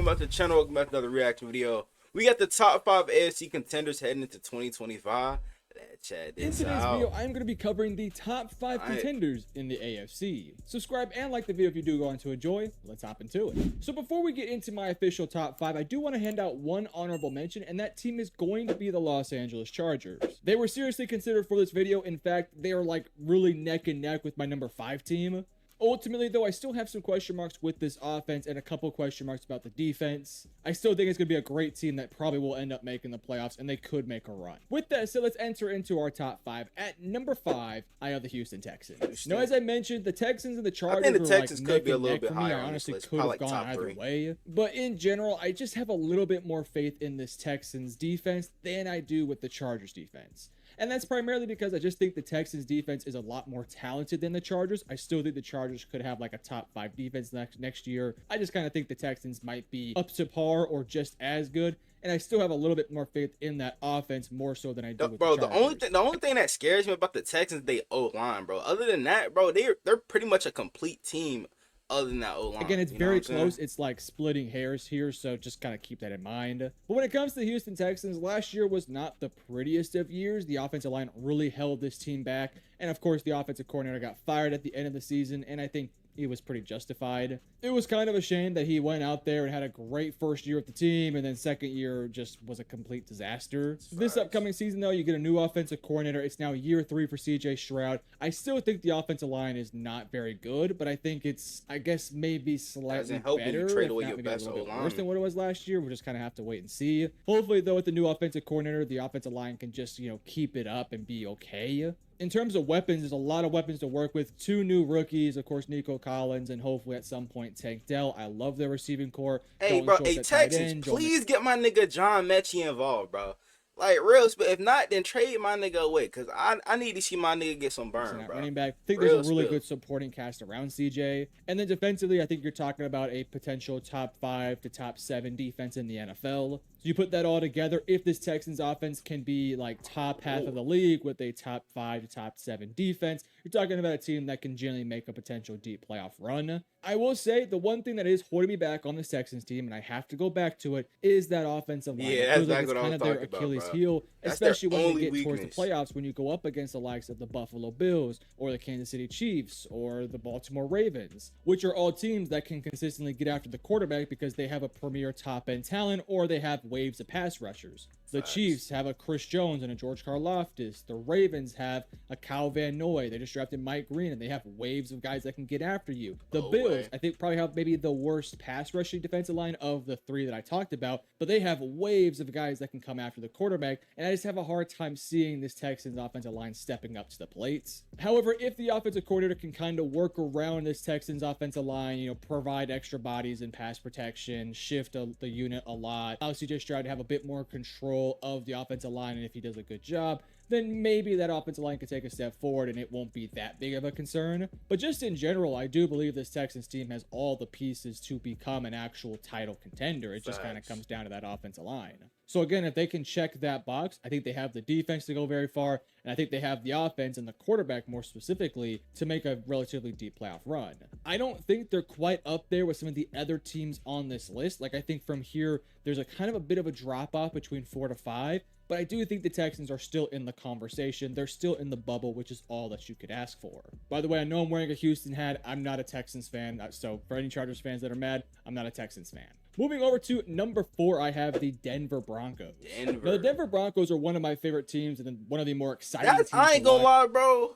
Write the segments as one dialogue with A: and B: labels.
A: back to the channel. Welcome back to another reaction video. We got the top 5 AFC contenders heading into 2025. Let's check
B: In
A: this
B: today's
A: out.
B: video, I'm going to be covering the top 5 contenders in the AFC. Subscribe and like the video if you do go on to enjoy. Let's hop into it. So before we get into my official top 5, I do want to hand out one honorable mention, and that team is going to be the Los Angeles Chargers. They were seriously considered for this video. In fact, they are like really neck and neck with my number 5 team. Ultimately, though, I still have some question marks with this offense and a couple question marks about the defense. I still think it's going to be a great team that probably will end up making the playoffs, and they could make a run. With that said, let's enter into our top 5. At number 5, I have the Houston Texans. Now, as I mentioned, the Texans and the Chargers
A: I think the
B: were
A: Texans
B: like
A: could be a
B: neck and
A: little
B: neck
A: bit
B: for me.
A: higher
B: I
A: on this
B: honestly
A: list.
B: could have
A: Probably like
B: gone
A: top
B: either
A: 3.
B: way. But in general, I just have a little bit more faith in this Texans defense than I do with the Chargers defense. And that's primarily because I just think the Texans defense is a lot more talented than the Chargers. I still think the Chargers could have like a top 5 defense next year. I just kind of think the Texans might be up to par or just as good. And I still have a little bit more faith in that offense more so than I do with the Chargers.
A: The only thing that scares me about the Texans, they O-line, bro. Other than that, bro, they're pretty much a complete team. Other than that O-line.
B: Again, it's very close. It's like splitting hairs here, so just kind of keep that in mind. But when it comes to the Houston Texans, last year was not the prettiest of years. The offensive line really held this team back. And of course, the offensive coordinator got fired at the end of the season, and I think he was pretty justified. It was kind of a shame that he went out there and had a great first year with the team, and then second year just was a complete disaster. This upcoming season, though, you get a new offensive coordinator. It's now year 3 for CJ Stroud. I still think the offensive line is not very good, but I think it's, I guess, maybe slightly better,
A: trade
B: if
A: away
B: not
A: your
B: maybe
A: best
B: a little bit
A: O-line.
B: worse than what it was last year. We'll just kind of have to wait and see. Hopefully, though, with the new offensive coordinator, the offensive line can just, keep it up and be okay. In terms of weapons, there's a lot of weapons to work with. 2 new rookies, of course, Nico Collins, and hopefully at some point Tank Dell. I love their receiving core.
A: Hey, bro, hey, Texans, please get my nigga John Mechie involved, bro. Like, real, but if not, then trade my nigga away, because I need to see my nigga get some burn, bro.
B: Running back. I think there's a really good supporting cast around CJ. And then defensively, I think you're talking about a potential top 5 to top 7 defense in the NFL. So you put that all together, if this Texans offense can be like top half of the league with a top 5 to top 7 defense, you're talking about a team that can generally make a potential deep playoff run. I will say the one thing that is holding me back on this Texans team, and I have to go back to it, is that offensive line.
A: Yeah, that's like kind of their
B: Achilles heel, especially when we get towards the playoffs, when you go up against the likes of the Buffalo Bills or the Kansas City Chiefs or the Baltimore Ravens, which are all teams that can consistently get after the quarterback because they have a premier top-end talent or they have waves of pass rushers. The Chiefs have a Chris Jones and a George Karlaftis. The Ravens have a Kyle Van Noy. They just drafted Mike Green, and they have waves of guys that can get after you. The Bills, I think, probably have maybe the worst pass rushing defensive line of the 3 that I talked about, but they have waves of guys that can come after the quarterback, and I just have a hard time seeing this Texans offensive line stepping up to the plates. However, if the offensive coordinator can kind of work around this Texans offensive line, provide extra bodies in pass protection, shift the unit a lot, allow CJ Stroud to have a bit more control of the offensive line, and if he does a good job, then maybe that offensive line could take a step forward and it won't be that big of a concern. But just in general, I do believe this Texans team has all the pieces to become an actual title contender. It just kind of comes down to that offensive line. So again, if they can check that box, I think they have the defense to go very far, and I think they have the offense and the quarterback more specifically to make a relatively deep playoff run. I don't think they're quite up there with some of the other teams on this list. Like, I think from here, there's a kind of a bit of a drop off between 4 to 5. But I do think the Texans are still in the conversation. They're still in the bubble, which is all that you could ask for. By the way, I know I'm wearing a Houston hat. I'm not a Texans fan. So for any Chargers fans that are mad, I'm not a Texans fan. Moving over to number 4, I have the Denver Broncos. Now, the Denver Broncos are one of my favorite teams and one of the more exciting teams.
A: I ain't gonna lie, bro.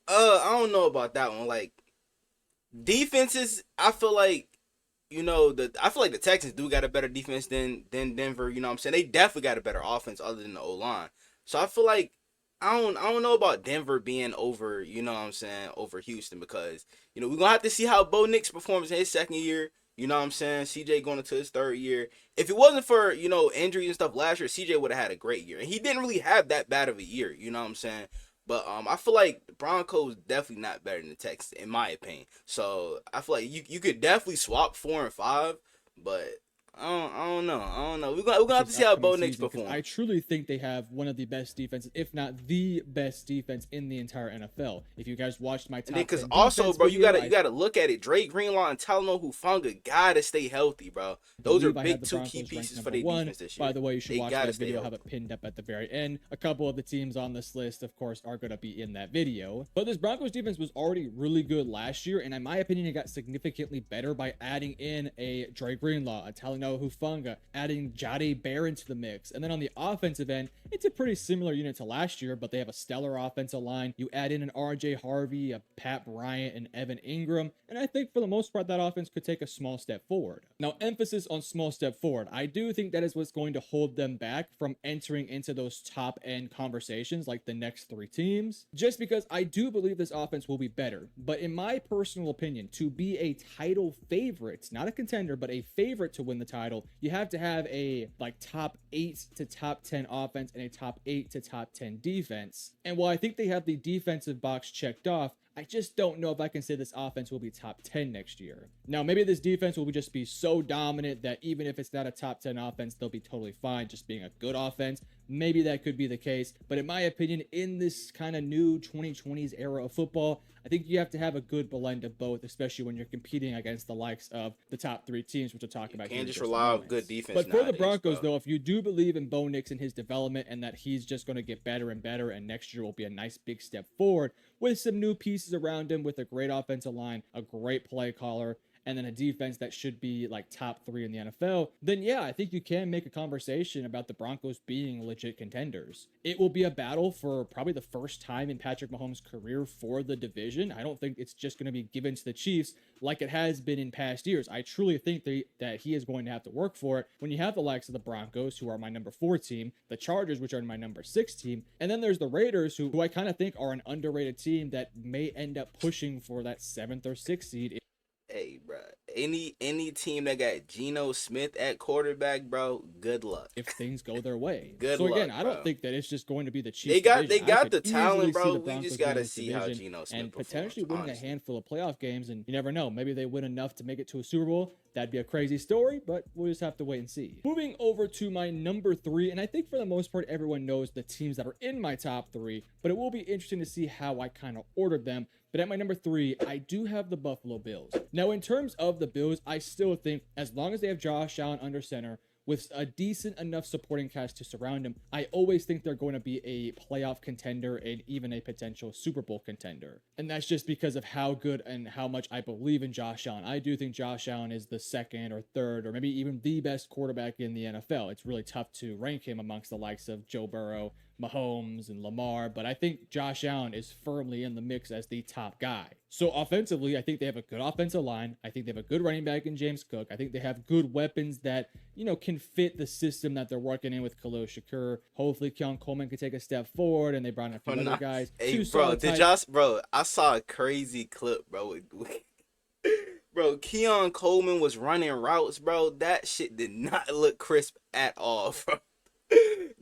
A: I don't know about that one. Like, defenses, I feel like, I feel like the Texans do got a better defense than Denver. You know what I'm saying? They definitely got a better offense other than the O-line. So I feel like I don't know about Denver being over, over Houston, because, we're going to have to see how Bo Nix performs in his second year. You know what I'm saying? CJ going into his 3rd year. If it wasn't for, injuries and stuff last year, CJ would have had a great year. And he didn't really have that bad of a year. You know what I'm saying? But I feel like the Broncos definitely not better than the Texans, in my opinion. So I feel like you could definitely swap 4 and 5, but I don't know. We're gonna have to see how Bo Nix performs.
B: I truly think they have one of the best defenses, if not the best defense in the entire NFL. If you guys watched my top 10
A: because also, bro,
B: video,
A: you gotta look at it. Drake Greenlaw and Talanoa Hufanga gotta stay healthy, bro. Those are big two key pieces for their defense this year.
B: By the way, you should watch that video. I'll have it pinned up at the very end. A couple of the teams on this list, of course, are gonna be in that video. But this Broncos defense was already really good last year, and in my opinion, it got significantly better by adding in a Drake Greenlaw, a Talanoa Hufanga, adding Jahdae Barron to the mix. And then on the offensive end, it's a pretty similar unit to last year, but they have a stellar offensive line. You add in an RJ Harvey, a Pat Bryant, and Evan Ingram, and I think for the most part, that offense could take a small step forward. Now, emphasis on small step forward. I do think that is what's going to hold them back from entering into those top end conversations like the next three teams, just because I do believe this offense will be better. But in my personal opinion, to be a title favorite, not a contender, but a favorite to win the title, you have to have a top 8 to top 10 offense and a top 8 to top 10 defense. And while I think they have the defensive box checked off, I just don't know if I can say this offense will be top 10 next year. Now, maybe this defense will just be so dominant that even if it's not a top 10 offense, they'll be totally fine just being a good offense. Maybe that could be the case. But in my opinion, in this kind of new 2020s era of football, I think you have to have a good blend of both, especially when you're competing against the likes of the top three teams, which we'll talk about.
A: You can't just rely on good defense.
B: But for the Broncos, though, if you do believe in Bo Nix and his development and that he's just going to get better and better, and next year will be a nice big step forward with some new pieces around him, with a great offensive line, a great play caller, and then a defense that should be like top 3 in the NFL, then yeah, I think you can make a conversation about the Broncos being legit contenders. It will be a battle for probably the first time in Patrick Mahomes' career for the division. I don't think it's just going to be given to the Chiefs like it has been in past years. I truly think that he is going to have to work for it when you have the likes of the Broncos, who are my number 4 team, the Chargers, which are my number 6 team, and then there's the Raiders, who I kind of think are an underrated team that may end up pushing for that 7th or 6th seed.
A: Hey, bro. Any team that got Geno Smith at quarterback, bro, good luck.
B: If things go their way.
A: Good luck,
B: again, I don't
A: bro.
B: think that it's just going to be the Chiefs.
A: They got the talent, bro. We just gotta see how Geno Smith
B: and
A: performs,
B: potentially winning
A: honestly.
B: a handful of playoff games, and you never know. Maybe they win enough to make it to a Super Bowl. That'd be a crazy story, but we'll just have to wait and see. Moving over to my number 3, and I think for the most part, everyone knows the teams that are in my top 3, but it will be interesting to see how I kind of ordered them. But at my number 3, I do have the Buffalo Bills. Now, in terms of the Bills, I still think as long as they have Josh Allen under center, with a decent enough supporting cast to surround him, I always think they're going to be a playoff contender and even a potential Super Bowl contender. And that's just because of how good and how much I believe in Josh Allen. I do think Josh Allen is the second or third or maybe even the best quarterback in the NFL. It's really tough to rank him amongst the likes of Joe Burrow, Mahomes, and Lamar, but I think Josh Allen is firmly in the mix as the top guy. So offensively, I think they have a good offensive line. I think they have a good running back in James Cook. I think they have good weapons that, can fit the system that they're working in with Khalil Shakur. Hopefully, Keon Coleman can take a step forward, and they brought in a few other guys.
A: Hey, I saw a crazy clip, bro. Bro, Keon Coleman was running routes, bro. That shit did not look crisp at all, bro.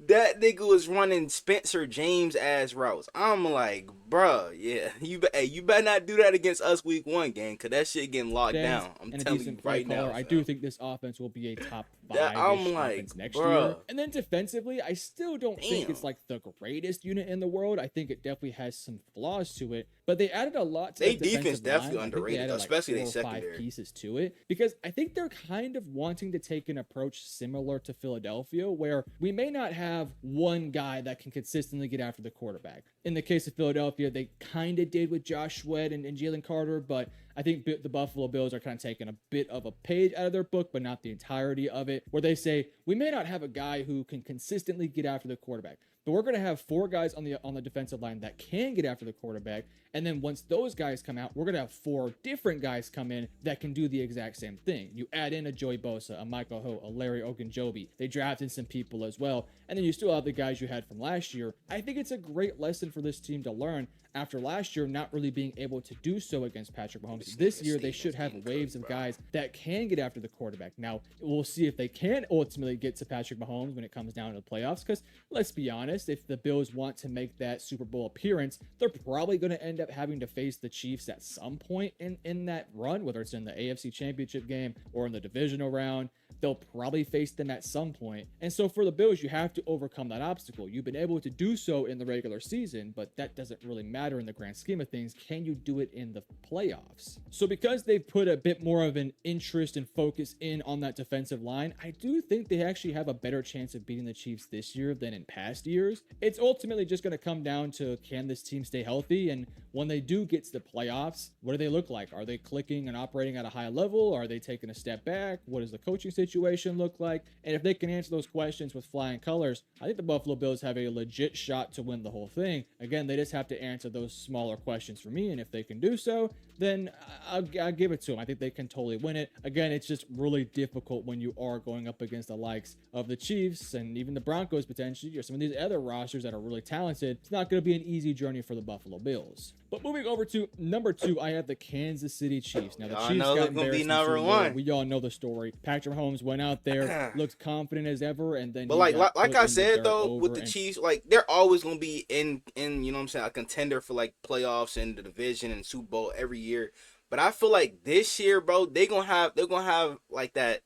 A: That nigga was running Spencer James ass routes. I'm like, bruh, yeah, you better not do that against us week 1, gang, cause that shit getting locked down. I'm telling you right now.
B: I do think this offense will be a top 5 offense next
A: bruh.
B: year. And then defensively, I still don't think it's like the greatest unit in the world. I think it definitely has some flaws to it, but they added a lot to the defense
A: definitely underrated, especially their secondary.
B: 5 pieces to it, because I think they're kind of wanting to take an approach similar to Philadelphia, where we may not have one guy that can consistently get after the quarterback. In the case of Philadelphia, they kind of did with Josh Sweat and Jalen Carter, but I think the Buffalo Bills are kind of taking a bit of a page out of their book, but not the entirety of it, where they say, we may not have a guy who can consistently get after the quarterback, but we're going to have 4 guys on the defensive line that can get after the quarterback. And then once those guys come out, we're going to have 4 different guys come in that can do the exact same thing. You add in a Joey Bosa, a Michael Ho, a Larry Ogunjobi. They drafted some people as well. And then you still have the guys you had from last year. I think it's a great lesson for this team to learn after last year not really being able to do so against Patrick Mahomes. This year, they should have waves of guys that can get after the quarterback. Now, we'll see if they can ultimately get to Patrick Mahomes when it comes down to the playoffs, because let's be honest, if the Bills want to make that Super Bowl appearance, they're probably going to end up having to face the Chiefs at some point in that run, whether it's in the AFC Championship game or in the divisional round. they'll probably face them at some point. And so for the Bills, you have to overcome that obstacle. You've been able to do so in the regular season, but that doesn't really matter in the grand scheme of things. Can you do it in the playoffs? So because they've put a bit more of an interest and focus in on that defensive line, I do think they actually have a better chance of beating the Chiefs this year than in past years. It's ultimately just going to come down to, can this team stay healthy? And when they do get to the playoffs, what do they look like? Are they clicking and operating at a high level? Are they taking a step back? What does the coaching situation look like? And if they can answer those questions with flying colors, I think the Buffalo Bills have a legit shot to win the whole thing. Again, they just have to answer those smaller questions for me, and if they can do so, then I'll give it to them. I think they can totally win it. Again, it's just really difficult when you are going up against the likes of the Chiefs and even the Broncos potentially, or some of these other rosters that are really talented. It's not going to be an easy journey for the Buffalo Bills. But moving over to number 2, I have the Kansas City Chiefs. Now, the Chiefs got embarrassed.
A: Number 1.
B: We all know the story. Patrick Mahomes went out there, looked confident as ever, and then.
A: But like I said though, with the Chiefs, like they're always gonna be in you know what I'm saying, a contender for like playoffs and the division and Super Bowl every year. But I feel like this year, bro, they're gonna have like that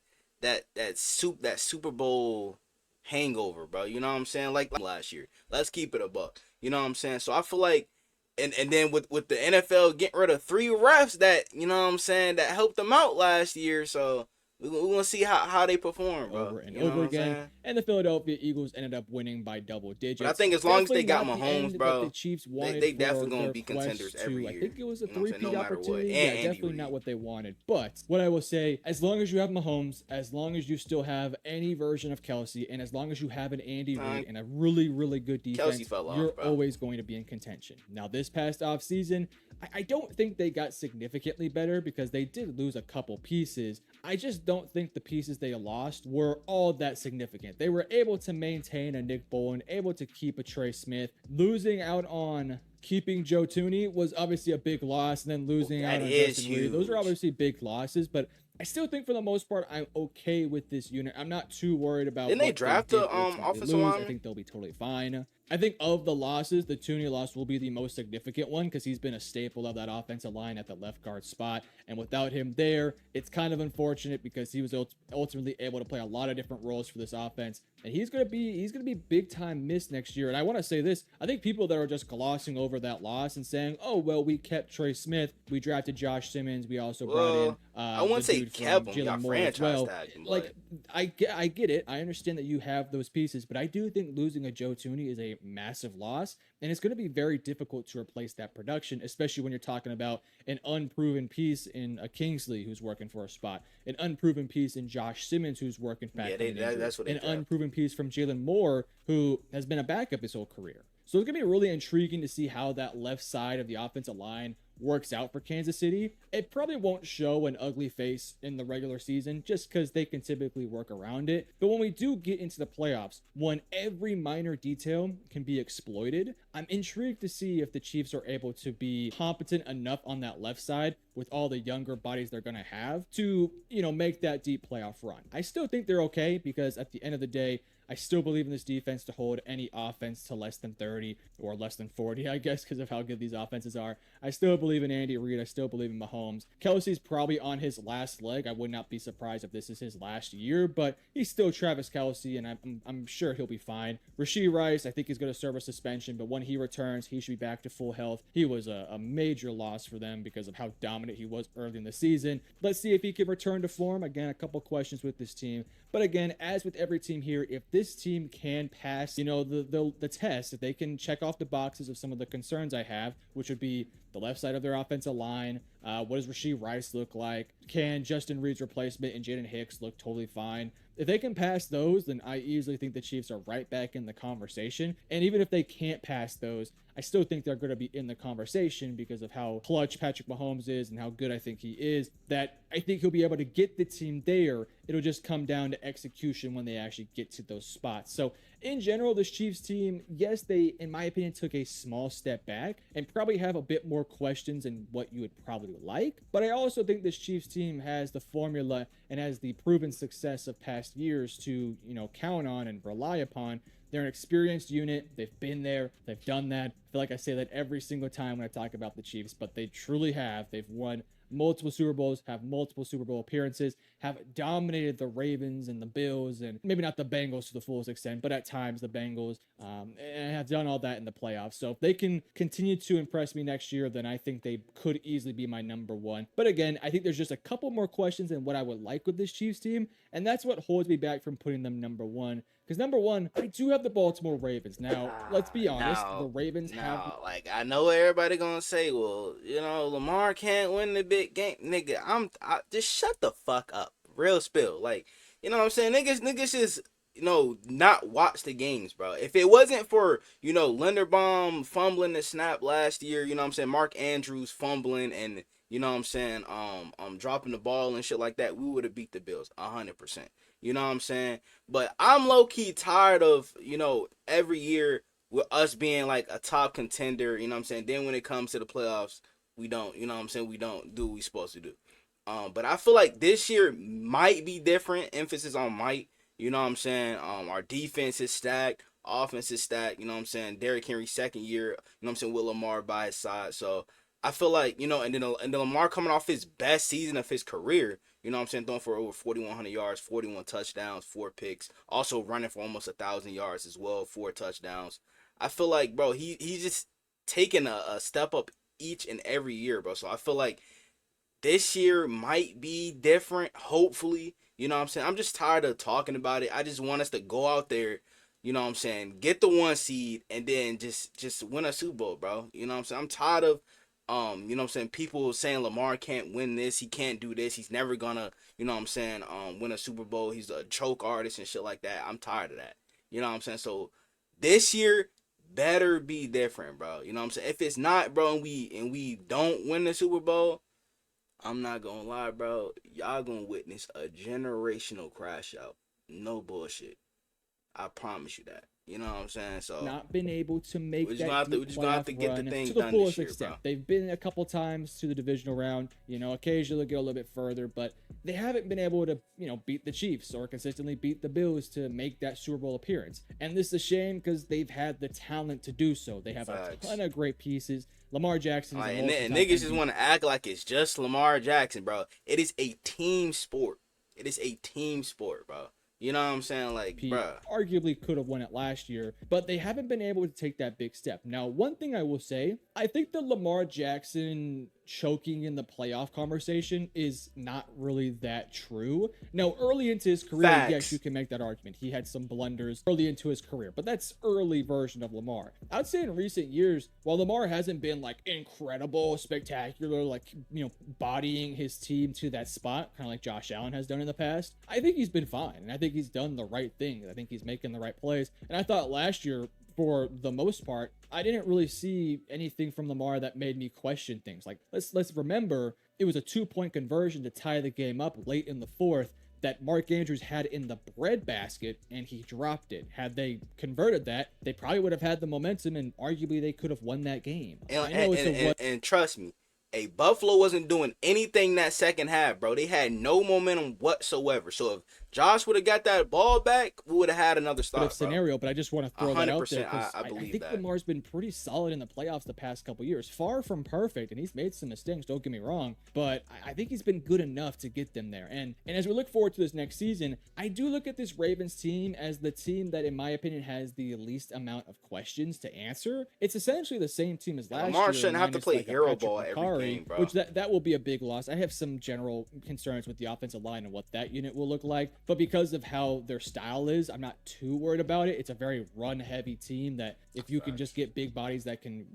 A: Super Bowl hangover, bro. You know what I'm saying? Like last year. Let's keep it a buck. You know what I'm saying? So I feel like. And then with the NFL getting rid of 3 refs that, you know what I'm saying, that helped them out last year. So we're going to see how they perform, bro.
B: Over and over again. And the Philadelphia Eagles ended up winning by double digits.
A: But I think as long as they got Mahomes, bro,
B: the Chiefs wanted
A: they definitely going to be contenders every year.
B: I think it was a 3-peat opportunity.
A: Yeah,
B: definitely not what they wanted. But what I will say, as long as you have Mahomes, as long as you still have any version of Kelsey, and as long as you have an Andy Reid and a really, really good defense, you're always going to be in contention. Now, this past offseason, I don't think they got significantly better because they did lose a couple pieces. I just don't think the pieces they lost were all that significant. They were able to maintain a Nick Bowen, able to keep a Trey Smith. Losing out on keeping Joe Thuney was obviously a big loss, and then losing out on Justin Reed. Those are obviously big losses, but I still think for the most part, I'm okay with this unit. I'm not too worried about.
A: Didn't they draft the offensive lineman?
B: I think they'll be totally fine. I think of the losses, the Thuney loss will be the most significant one because he's been a staple of that offensive line at the left guard spot. And without him there, it's kind of unfortunate because he was ultimately able to play a lot of different roles for this offense. And he's gonna be big time missed next year. And I want to say this: I think people that are just glossing over that loss and saying, "Oh well, we kept Trey Smith, we drafted Josh Simmons, we also brought in."
A: I wouldn't say kept him, got franchise tag him.
B: Like I get it. I understand that you have those pieces, but I do think losing a Joe Thuney is a massive loss, and it's going to be very difficult to replace that production, especially when you're talking about an unproven piece in a Kingsley who's working for a spot, an unproven piece in Josh Simmons who's working back,
A: that's what
B: an unproven piece from Jalen Moore who has been a backup his whole career. So it's going to be really intriguing to see how that left side of the offensive line works out for Kansas City. It probably won't show an ugly face in the regular season just because they can typically work around it. But when we do get into the playoffs, when every minor detail can be exploited, I'm intrigued to see if the Chiefs are able to be competent enough on that left side with all the younger bodies they're going to have to, make that deep playoff run. I still think they're okay because at the end of the day, I still believe in this defense to hold any offense to less than 30 or less than 40, I guess, because of how good these offenses are. I still believe in Andy Reid. I still believe in Mahomes. Kelsey's probably on his last leg. I would not be surprised if this is his last year, but he's still Travis Kelce, and I'm sure he'll be fine. Rashee Rice, I think he's going to serve a suspension, but when he returns, he should be back to full health. He was a major loss for them because of how dominant he was early in the season. Let's see if he can return to form. Again, a couple questions with this team. But again, as with every team here, if this team can pass, the test, if they can check off the boxes of some of the concerns I have, which would be the left side of their offensive line, what does Rashee Rice look like? Can Justin Reed's replacement and Jaden Hicks look totally fine? If they can pass those, then I easily think the Chiefs are right back in the conversation. And even if they can't pass those, I still think they're going to be in the conversation because of how clutch Patrick Mahomes is and how good I think he is, that I think he'll be able to get the team there. It'll just come down to execution when they actually get to those spots. So in general, this Chiefs team, yes, they, in my opinion, took a small step back and probably have a bit more questions than what you would probably like. But I also think this Chiefs team has the formula and has the proven success of past years to, count on and rely upon. They're an experienced unit. They've been there. They've done that. I feel like I say that every single time when I talk about the Chiefs, but they truly have. They've won multiple Super Bowls, have multiple Super Bowl appearances, have dominated the Ravens and the Bills, and maybe not the Bengals to the fullest extent, but at times the Bengals, and have done all that in the playoffs. So if they can continue to impress me next year, then I think they could easily be my number one. But again, I think there's just a couple more questions than what I would like with this Chiefs team, and that's what holds me back from putting them number one. Because number one, I do have the Baltimore Ravens. Now, let's be honest, the Ravens have...
A: Like, I know everybody gonna say, well, Lamar can't win the big game. Nigga, just shut the fuck up. Real spill. Like, you know what I'm saying? Niggas just, not watch the games, bro. If it wasn't for, Linderbaum fumbling the snap last year, you know what I'm saying? Mark Andrews fumbling and, you know what I'm saying, dropping the ball and shit like that, we would have beat the Bills 100%. You know what I'm saying? But I'm low-key tired of, every year with us being like a top contender, you know what I'm saying? Then when it comes to the playoffs, we don't, you know what I'm saying? We don't do what we supposed to do. But I feel like this year might be different. Emphasis on might, you know what I'm saying? Our defense is stacked. Offense is stacked, you know what I'm saying? Derrick Henry's second year, you know what I'm saying, with Lamar by his side. So I feel like, and then Lamar coming off his best season of his career, you know what I'm saying, throwing for over 4,100 yards, 41 touchdowns, 4 picks, also running for almost 1,000 yards as well, 4 touchdowns. I feel like, bro, he's just taking a step up each and every year, bro. So I feel like this year might be different, hopefully. You know what I'm saying? I'm just tired of talking about it. I just want us to go out there, you know what I'm saying, get the 1 seed, and then just win a Super Bowl, bro. You know what I'm saying? I'm tired of you know what I'm saying, people saying Lamar can't win this, he can't do this, he's never gonna, you know what I'm saying, win a Super Bowl, he's a choke artist and shit like that. I'm tired of that. You know what I'm saying? So this year better be different, bro. You know what I'm saying? If it's not, bro, and we don't win the Super Bowl, I'm not gonna lie, bro. Y'all gonna witness a generational crash out. No bullshit. I promise you that. You know what I'm saying? So
B: not been able to make
A: we're
B: that
A: just gonna have to get the thing
B: to the
A: done
B: fullest
A: this year,
B: extent.
A: bro.
B: They've been a couple times to the divisional round, occasionally get a little bit further, but they haven't been able to, beat the Chiefs or consistently beat the Bills to make that Super Bowl appearance. And this is a shame because they've had the talent to do so. They have a ton of great pieces. Lamar Jackson is
A: and niggas just want to act like it's just Lamar Jackson, bro. It is a team sport. It is a team sport, bro. You know what I'm saying? Like, bro.
B: Arguably could have won it last year, but they haven't been able to take that big step. Now, one thing I will say, I think the Lamar Jackson choking in the playoff conversation is not really that true. Now, early into his career, yes, you can make that argument. He had some blunders early into his career, but that's early version of Lamar. I'd say in recent years, while Lamar hasn't been like incredible, spectacular, like, bodying his team to that spot, kind of like Josh Allen has done in the past, I think he's been fine. And I think he's done the right thing. I think he's making the right plays. And I thought last year, for the most part, I didn't really see anything from Lamar that made me question things. Like, let's remember, it was a 2-point conversion to tie the game up late in the fourth that Mark Andrews had in the breadbasket, and he dropped it. Had they converted that, they probably would have had the momentum, and arguably they could have won that game.
A: And trust me, Buffalo wasn't doing anything that second half, bro. They had no momentum whatsoever. So if Josh would have got that ball back, we would have had another stop.
B: Scenario, but I just want to throw that out there because
A: I believe
B: I think
A: that
B: Lamar's been pretty solid in the playoffs the past couple years. Far from perfect, and he's made some mistakes, don't get me wrong, but I think he's been good enough to get them there. And as we look forward to this next season, I do look at this Ravens team as the team that, in my opinion, has the least amount of questions to answer. It's essentially the same team as last year.
A: Lamar shouldn't have to play hero ball every game, bro.
B: Which that will be a big loss. I have some general concerns with the offensive line and what that unit will look like, but because of how their style is, I'm not too worried about it. It's a very run-heavy team that if you can just get big bodies that can,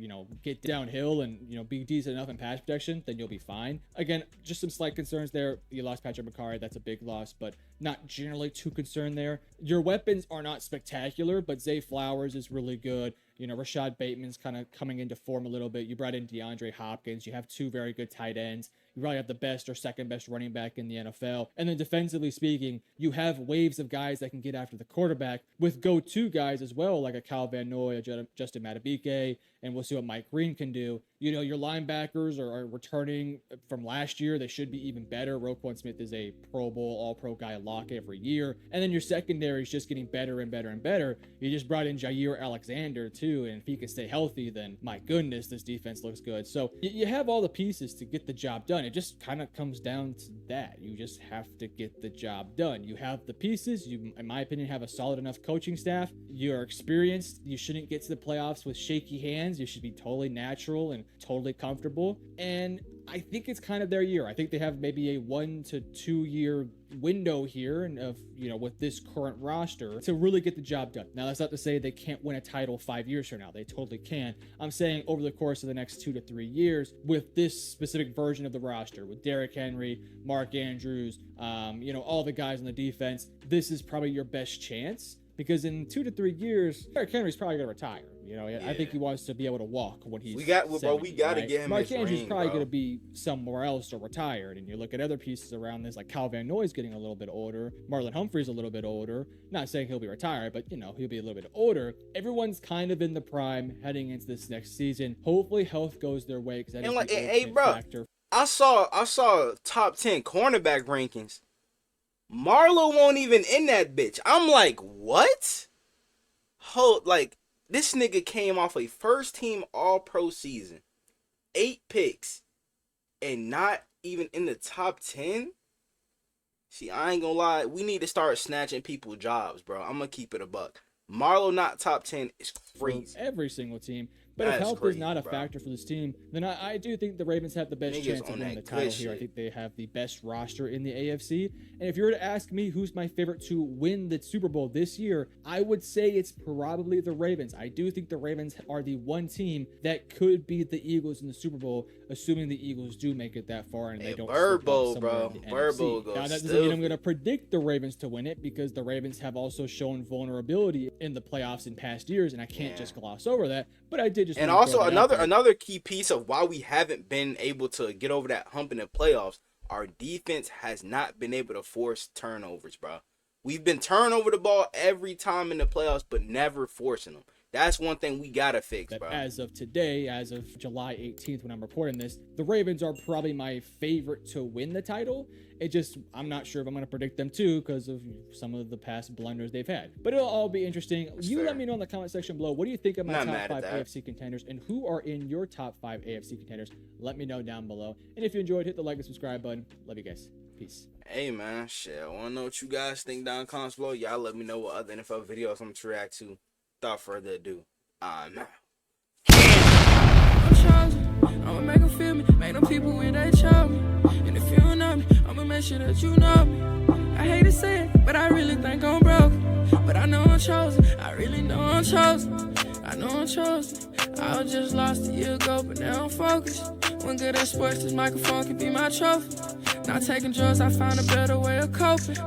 B: get downhill and, be decent enough in pass protection, then you'll be fine. Again, just some slight concerns there. You lost Patrick McCarry. That's a big loss, but not generally too concerned there. Your weapons are not spectacular, but Zay Flowers is really good. Rashad Bateman's kind of coming into form a little bit. You brought in DeAndre Hopkins. You have 2 very good tight ends. You probably have the best or second best running back in the NFL. And then defensively speaking, you have waves of guys that can get after the quarterback with go-to guys as well, like a Kyle Van Noy, a Justin Madubuike, and we'll see what Mike Green can do. You know, your linebackers are returning from last year. They should be even better. Roquan Smith is a Pro Bowl, All-Pro guy lock every year. And then your secondary is just getting better and better and better. You just brought in Jair Alexander, too, and if he can stay healthy, then my goodness, this defense looks good. So you have all the pieces to get the job done. It just kind of comes down to that. You just have to get the job done. You have the pieces. You, in my opinion, have a solid enough coaching staff. You're experienced. You shouldn't get to the playoffs with shaky hands. You should be totally natural and totally comfortable. And I think it's kind of their year. I think they have maybe a 1 to 2 year window here and of, you know, with this current roster to really get the job done. Now, that's not to say they can't win a title 5 years from now. They totally can. I'm saying over the course of the next 2 to 3 years with this specific version of the roster, with Derrick Henry, Mark Andrews, you know, all the guys on the defense, this is probably your best chance. Because in 2 to 3 years, Derrick Henry's probably going to retire. You know, I think he wants to be able to walk when he's 70,
A: we got to
B: right?
A: get him.
B: Mark Andrews probably going to be somewhere else or retired. And you look at other pieces around this, like Kyle Van Noy's getting a little bit older. Marlon Humphrey's a little bit older. Not saying he'll be retired, but, you know, he'll be a little bit older. Everyone's kind of in the prime heading into this next season. Hopefully health goes their way. Because
A: and like, hey, bro, factor. I saw top 10 cornerback rankings. Marlo won't even in that bitch. I'm like, what? Like, this nigga came off a first team All-Pro season, 8 picks, and not even in the top 10? See, I ain't gonna lie. We need to start snatching people jobs, bro. I'm gonna keep it a buck. Marlo not top 10 is crazy.
B: For every single team. But if health is not a factor for this team, then I do think the Ravens have the best chance of winning the title here. I think they have the best roster in the AFC. And if you were to ask me who's my favorite to win the Super Bowl this year, I would say it's probably the Ravens. I do think the Ravens are the one team that could beat the Eagles in the Super Bowl, assuming the Eagles do make it that far and they don't.
A: Burbo, bro. Burbo goes.
B: Now, that doesn't mean I'm going to predict the Ravens to win it, because the Ravens have also shown vulnerability in the playoffs in past years, and I can't just gloss over that. But I did just.
A: And also another key piece of why we haven't been able to get over that hump in the playoffs, our defense has not been able to force turnovers, bro. We've been turning over the ball every time in the playoffs, but never forcing them. That's one thing we gotta fix, bro.
B: As of today, as of July 18th, when I'm reporting this, the Ravens are probably my favorite to win the title. I'm not sure if I'm going to predict them too, because of some of the past blunders they've had. But it'll all be interesting. Let me know in the comment section below. What do you think of my top 5 AFC contenders, and who are in your top 5 AFC contenders? Let me know down below. And if you enjoyed, hit the like and subscribe button. Love you guys. Peace.
A: Hey man, shit. I want to know what you guys think down in the comments below. Y'all let me know what other NFL videos I'm to react to. Without further ado, I'm out.
C: I'ma make them feel me, make them people when they choke me. And if you don't know me, I'ma make sure that you know me. I hate to say it, but I really think I'm broke. But I know I'm chosen, I really know I'm chosen. I know I'm chosen. I was just lost a year ago, but now I'm focused. When good at sports, this microphone can be my trophy. Not taking drugs, I found a better way of coping.